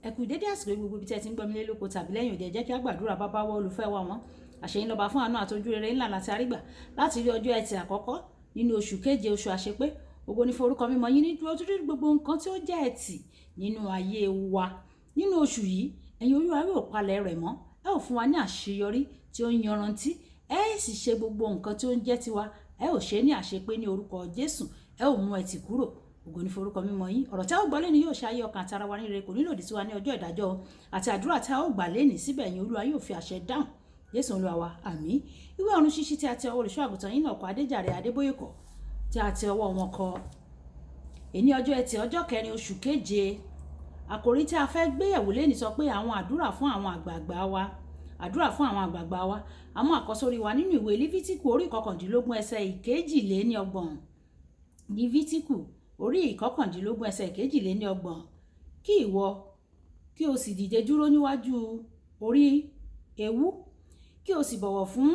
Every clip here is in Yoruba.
ẹ kú dédé àsìkò gbogbo ibi tí ẹ ti ń gbọ́ mi lé lóko tàbí lẹ́yìn òde, jẹ́ kí a gbàdúrà. Bàbá wa olùfẹ́ wa wọn àṣeyín lọ́ba fún àánú àti ojú rere ńlá láti àrígbà láti rí ọjọ́ ẹtì àkọ́kọ́ nínú oṣù keje, oṣù àṣepé. Ògo ni forúkọ mímọ́ yín ní dúró dúró gbogbo nǹkan tí ó jẹ́ ẹtì nínú ayé wa nínú oṣù yìí. Ẹ̀yin Olúwa yóò palẹ̀ rẹ̀ mọ́, ẹ ó fún wa ní àṣeyọrí tí ó ń yanrantí, ẹ sì ṣe gbogbo nǹkan tí ó ń jẹ́ tiwa, ẹ ó ṣe ní àṣepé ní orúkọ Jésù. Ẹ ó mú ẹtì kúrò. Ògo ni forúkọ mímọ́ yín. Ọ̀rọ̀ tí a ó gbọ́ lẹ́ni yóò ṣe ayé ọkàn àti ara wa ní rere, kò ní lòdì sí wa ní ọjọ́ ìdájọ́ àti àdúrà tí a ó gbà lẹ́ni. Síbẹ̀ ẹ̀yin Olúwa yóò fi àṣẹ dáhùn. Jésù Olúwa wa, àmín. Ìwé ọ̀run ṣíṣí tí a ti ọwọ́ olùṣọ́ àgùntàn yín náà kọ Adéjàre Adébóyè kọ, tí a ti ọwọ́ wọn kọ èní ọjọ́ ẹtì ọjọ́ kẹrin oṣù keje. Àkòrí tí a fẹ́ gbé yẹ̀wò lẹ́ni sọ pé àwọn àdúrà fún àwọn àgbààgbà wa. Àdúrà fún àwọn àgbààgbà wa. Àmọ́ àkọ́sórí wa nínú ìwé Lífítíkù orí ìkọkàndínlógún ẹsẹ̀ ìkejìléníọgbọ̀n. Lífítíkù orí ìkọkàndínlógún ẹsẹ̀ ìkejìléníọgbọ̀n. Kí ìwọ kí o sì dìde dúró níwájú orí ewu, kí o sì bọ̀wọ̀ fún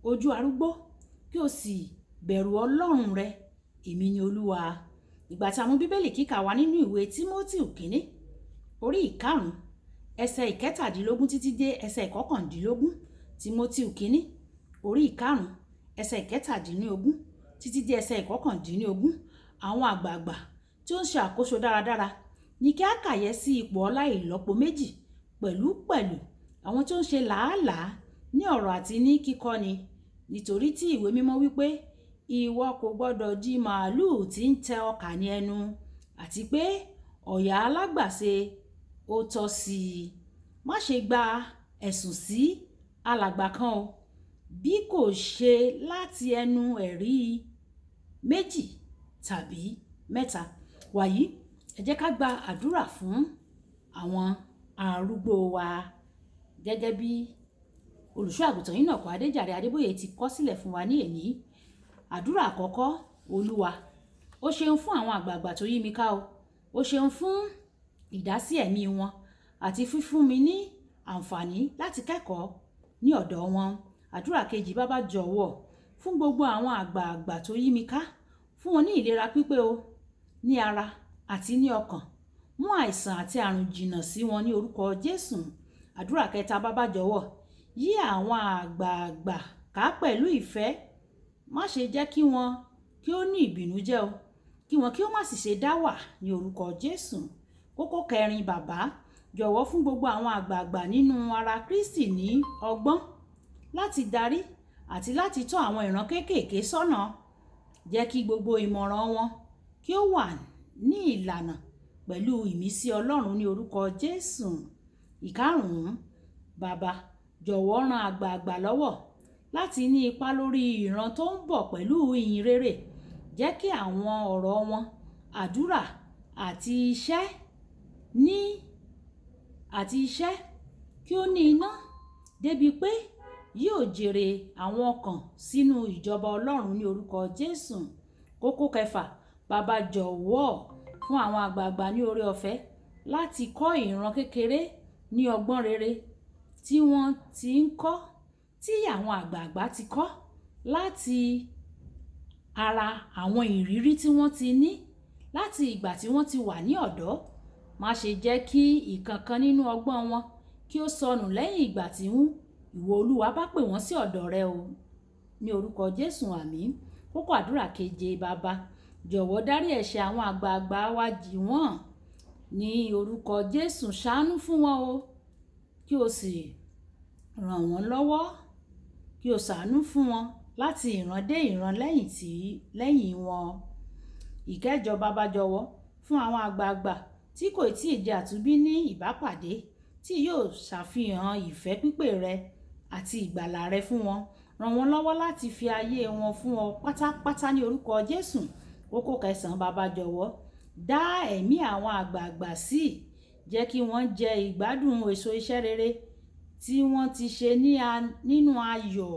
ojú arúgbó, kí o sì bẹ̀rù Ọlọ́run rẹ. Èmi ni Olúwa. Ìgbà tí a mú Bíbélì kíkà wá nínú ìwé Tímótì kínní orí ìkarùn ẹsẹ̀ ìkẹtàdínlógún títí dé ẹsẹ̀ ìkọkàndínlógún. Tímótì kínní orí ìkarùn ẹsẹ̀ ìkẹtàdínlógún títí dé ẹsẹ̀ ìkọkàndínlógún. Àwọn àgbààgbà tí ó ń ṣe àkóso dáradára ní kí a kàyẹ́ sí ipò ọlá ìlọ́po méjì, pẹ̀lú àwọn tí ó ń ṣe làálàá ní ọ̀rọ̀ àti ní kíkọ́ni. Nítorí tí ìwé mímọ́ wípé ìwọ kò gbọdọ̀ di màálùú tí ń tẹ ọkà ní ẹnu, àti pé ọ̀yà alágbàṣe ó tọ́ sí i. Má ṣe gba ẹ̀sùn sí alàgbà kan o, bí kò ṣe láti ẹnu ẹ̀rí méjì tàbí mẹ́ta. Wàyí, ẹ jẹ́ ká gba àdúrà fún àwọn arúgbó wa. Gẹ́gẹ́ bí olùṣọ́ àgùntàn yín náà kọ Adéjàre Adébóyè ti kọ sílẹ̀ fún wa ní èní. Àdúrà àkọ́kọ́: Olúwa, ó ṣeun fún àwọn àgbààgbà tó yí mi ká o. Ó ṣeun fún ìdásí ẹ̀mí wọn àti fífún mi ní àǹfààní láti kẹ́kọ̀ọ́ ní ọ̀dọ̀ wọn. Àdúrà kejì: Bàbá jọ̀wọ́ fún gbogbo àwọn àgbààgbà tó yí mi ká, fún wọn ní ìlera pípé o, ní ara àti ní ọkàn. Mú àìsàn àti àrùn jìnnà sí wọn ní orúkọ Jésù. Àdúrà kẹta: Bàbá jọ̀wọ́ yí àwọn àgbààgbà ká pẹ̀lú ìfẹ́. Má ṣe jẹ́ kí wọn kí ó ní ìbìnújẹ́ o, kí wọn kí ó má sì ṣe dá wà ní orúkọ Jésù. Kókó kẹrin: Bàbá jọ̀wọ́ fún gbogbo àwọn àgbààgbà nínú ara Kristi ní ọgbọ́n láti darí àti láti tọ́ àwọn ìran kéékèèké sọ́nà. Jẹ́ kí gbogbo ìmọ̀ràn wọn kí ó wà ní ìlànà pẹ̀lú ìmísí Ọlọ́run ní orúkọ Jésù. Ìkarùn-ún: Bàbá jọ̀wọ́ ran àgbààgbà lọ́wọ́ láti ní ipa lórí ìran tó ń bọ̀ pẹ̀lú ìyìn rere. Jẹ́ kí àwọn ọ̀rọ̀ wọn, àdúrà àti iṣẹ́ kí ó ní iná débi pé yóò jèrè àwọn ọkàn sínú ìjọba Ọlọ́run ní orúkọ Jésù. Kókó kẹfà: Bàbá jọ̀wọ́ fún àwọn àgbààgbà ní oore ọ̀fẹ́ láti kọ́ ìran kékeré ní ọgbọ́n rere tí wọ́n ti ń kọ́, tí àwọn àgbààgbà ti kọ́ láti ara àwọn ìrírí tí wọ́n ti ní láti ìgbà tí wọ́n ti wà ní ọ̀dọ́. Má ṣe jẹ́ kí ìkankan nínú ọgbọ́n wọn kí ó sọnù lẹ́yìn ìgbà tí ìwọ Olúwa bá pè wọ́n sí ọ̀dọ̀ rẹ o, ní orúkọ Jésù, àmín. Kókó àdúrà keje: Bàbá jọ̀wọ́ dárí ẹ̀ṣẹ̀ àwọn àgbààgbà wa jì wọ́n ní orúkọ Jésù. Ṣàánú fún wọn o, kí o sì ràn wọ́n lọ́wọ́, kí o ṣàánú fún wọn láti ìran dé ìran lẹ́yìn wọn. Ìkẹjọ: Bàbá jọ̀wọ́ fún àwọn àgbààgbà tí kò tíì di àtúnbí ní ìbápàdé, tí yóò ṣàfihàn ìfẹ́ pípé rẹ àti ìgbàlà rẹ fún wọn. Ràn wọ́n lọ́wọ́ láti fi ayé wọn fún ọ pátápátá ní orúkọ Jésù. Kókó kẹsàn-án: Bàbá jọ̀wọ́ dá ẹ̀mí àwọn àgbààgbà sí. Jẹ́ kí wọ́n jẹ ìgbádùn èso iṣẹ́ rere tí wọ́n ti ṣe nínú ayọ̀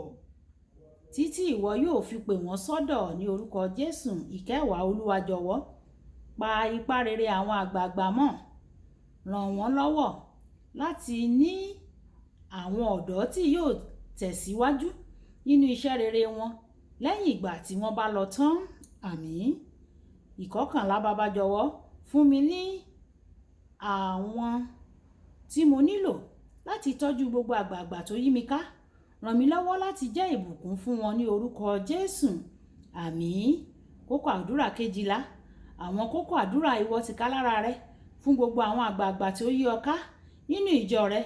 títí ìwọ yóò fi pè wọ́n sọ́dọ̀ ní orúkọ Jésù. Ìkẹwàá: Olúwa jọ̀wọ́ pa ipá rere àwọn àgbààgbà mọ́. Ràn wọ́n lọ́wọ́ láti ní àwọn ọ̀dọ́ tí yóò tẹ̀síwájú nínú iṣẹ́ rere wọn lẹ́yìn ìgbà tí wọ́n bá lọ tán. Àmín. Ìkọkànlá: Bàbá jọ̀wọ́ fún mi ní àwọn tí mo nílò láti tọ́jú gbogbo àgbààgbà tó yí mi ká. Ràn mí lọ́wọ́ láti jẹ́ ìbùkún fún wọn ní orúkọ Jésù. Àmín. Kókó àdúrà 12. Àwọn kókó àdúrà ìwọ tìkálára rẹ fún gbogbo àwọn àgbààgbà tí ó yí ọ ká nínú ìjọ rẹ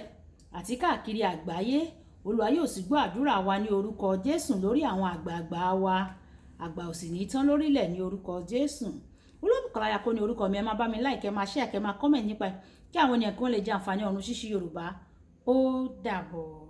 àti káàkiri àgbáyé. Olúwa yóò sì gbọ́ àdúrà wa ní orúkọ Jésù lórí àwọn àgbààgbà wa. Àgbà ò sì ní tán lórílẹ̀ ní orúkọ Jésù. Olúbùkọ́lá Ayako ní orúkọ mi. Ẹ máa bá mi like, ẹ máa share, ẹ máa comment nípa ẹ̀ kí àwọn ènìyàn kan lè jẹ àǹfààní ọ̀run ṣíṣí Yorùbá. Ó dàbọ̀.